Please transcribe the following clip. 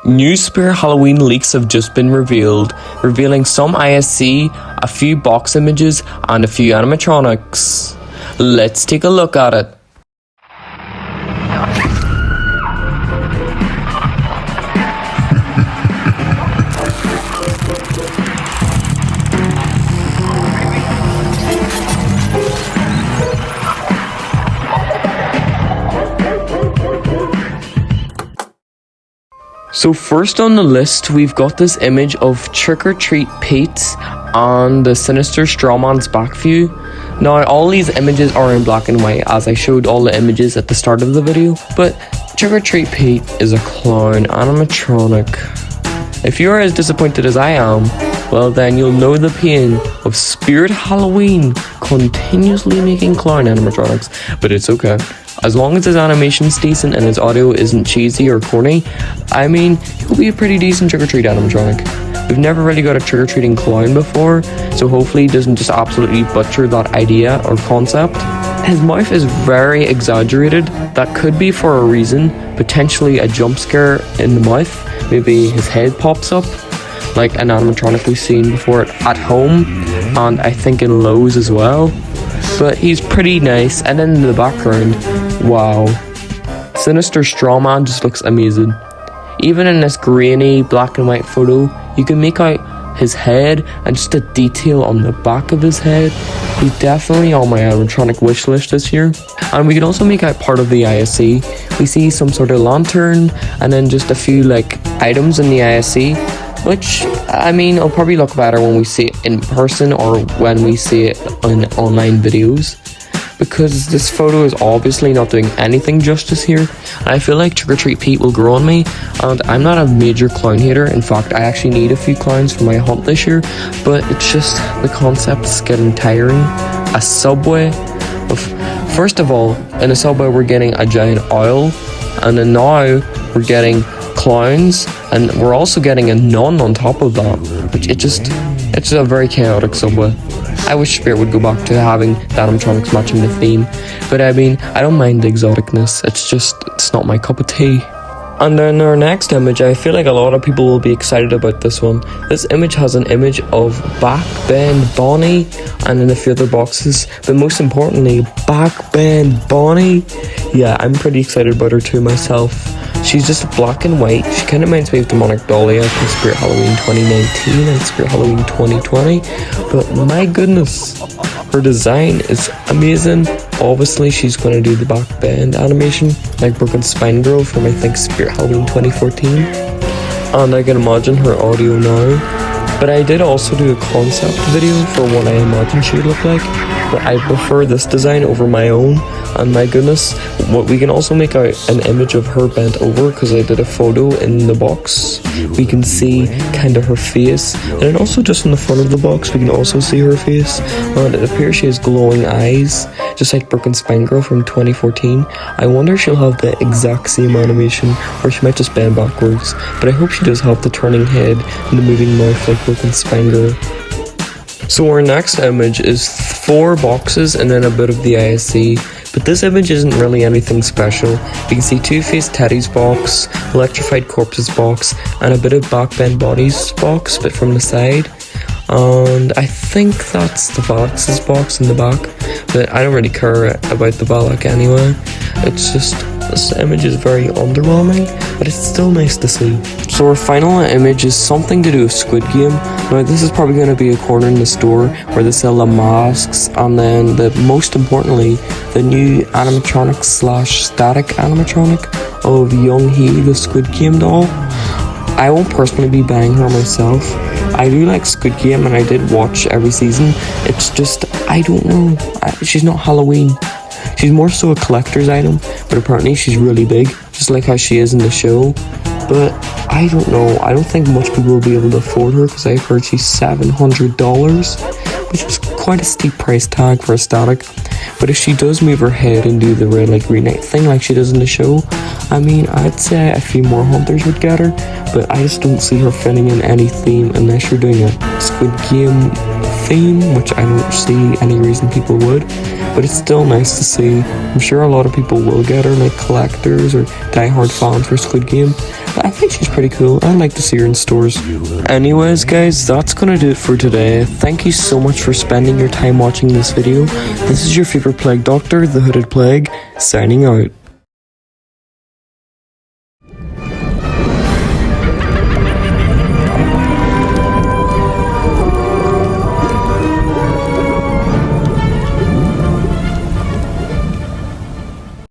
New Spirit Halloween leaks have just been revealed, revealing some ISE, a few box images, and a few animatronics. Let's take a look at it. So first on the list, we've got this image of Trick or Treat Pete on the Sinister Strawman's back view. Now all these images are in black and white, as I showed all the images at the start of the video, but Trick or Treat Pete is a clown animatronic. If you're as disappointed as I am, well then you'll know the pain of Spirit Halloween continuously making clown animatronics, but it's okay. As long as his animation's decent and his audio isn't cheesy or corny, I mean, he'll be a pretty decent trick-or-treat animatronic. We've never really got a trick-or-treating clown before, so hopefully he doesn't just absolutely butcher that idea or concept. His mouth is very exaggerated. That could be for a reason, potentially a jump scare in the mouth. Maybe his head pops up, like an animatronic we've seen before at home, and I think in Lowe's as well. But he's pretty nice, and then in the background, wow, Sinister Strawman just looks amazing. Even in this grainy black and white photo, you can make out his head and just a detail on the back of his head. He's definitely on my animatronic wish list this year. And we can also make out part of the ISE. We see some sort of lantern and then just a few like items in the ISE, which, I mean, it'll probably look better when we see it in person or when we see it on online videos, because this photo is obviously not doing anything justice here. And I feel like Trick or Treat Pete will grow on me, and I'm not a major clown hater. In fact, I actually need a few clowns for my hunt this year, but it's just the concept's getting tiring. A subway first of all, in a subway we're getting a giant owl, and then now we're getting clowns, and we're also getting a nun on top of that, which it's a very chaotic subway. I wish Spirit would go back to having the animatronics matching the theme, but I mean, I don't mind the exoticness, it's not my cup of tea. And then our next image, I feel like a lot of people will be excited about this one. This image has an image of Backbend Bonnie and then a few other boxes, but most importantly, Backbend Bonnie. Yeah, I'm pretty excited about her too myself. She's just black and white. She kind of reminds me of Demonic Dahlia from Spirit Halloween 2019 and Spirit Halloween 2020. But my goodness, her design is amazing. Obviously, she's going to do the back bend animation, like Broken Spine Girl from, I think, Spirit Halloween 2014. And I can imagine her audio now. But I did also do a concept video for what I imagine she would look like. But I prefer this design over my own. And my goodness, what we can also make out an image of her bent over, because I did a photo in the box. We can see kind of her face, and then also just in the front of the box we can also see her face, and it appears she has glowing eyes, just like Broken Spine Girl from 2014. I wonder if she'll have the exact same animation, or she might just bend backwards, but I hope she does have the turning head and the moving mouth like Broken Spine Girl. So our next image is 4 boxes and then a bit of the ISE. But this image isn't really anything special. You can see Two-Faced Teddy's box, Electrified Corpses box, and a bit of Backbend Bodies box, but from the side. And I think that's the Valak's box in the back, but I don't really care about the Valak anyway. It's just, this image is very underwhelming, but it's still nice to see. So our final image is something to do with Squid Game. Now this is probably going to be a corner in the store where they sell the masks, and then most importantly, the new animatronic / static animatronic of Young Hee, the Squid Game doll. I won't personally be buying her myself. I do like Squid Game and I did watch every season. It's just, I don't know, she's not Halloween. She's more so a collector's item, but apparently she's really big, just like how she is in the show. But I don't know, I don't think much people will be able to afford her, because I've heard she's $700, which is quite a steep price tag for a static. But if she does move her head and do the red light green light thing like she does in the show, I mean, I'd say a few more hunters would get her, but I just don't see her fitting in any theme unless you're doing a Squid Game theme, which I don't see any reason people would, but it's still nice to see. I'm sure a lot of people will get her, like collectors or diehard fans for Squid Game. I think she's pretty cool. I'd like to see her in stores. Anyways guys, that's gonna do it for today. Thank you so much for spending your time watching this video. This is your favorite plague doctor, the Hooded Plague, signing out.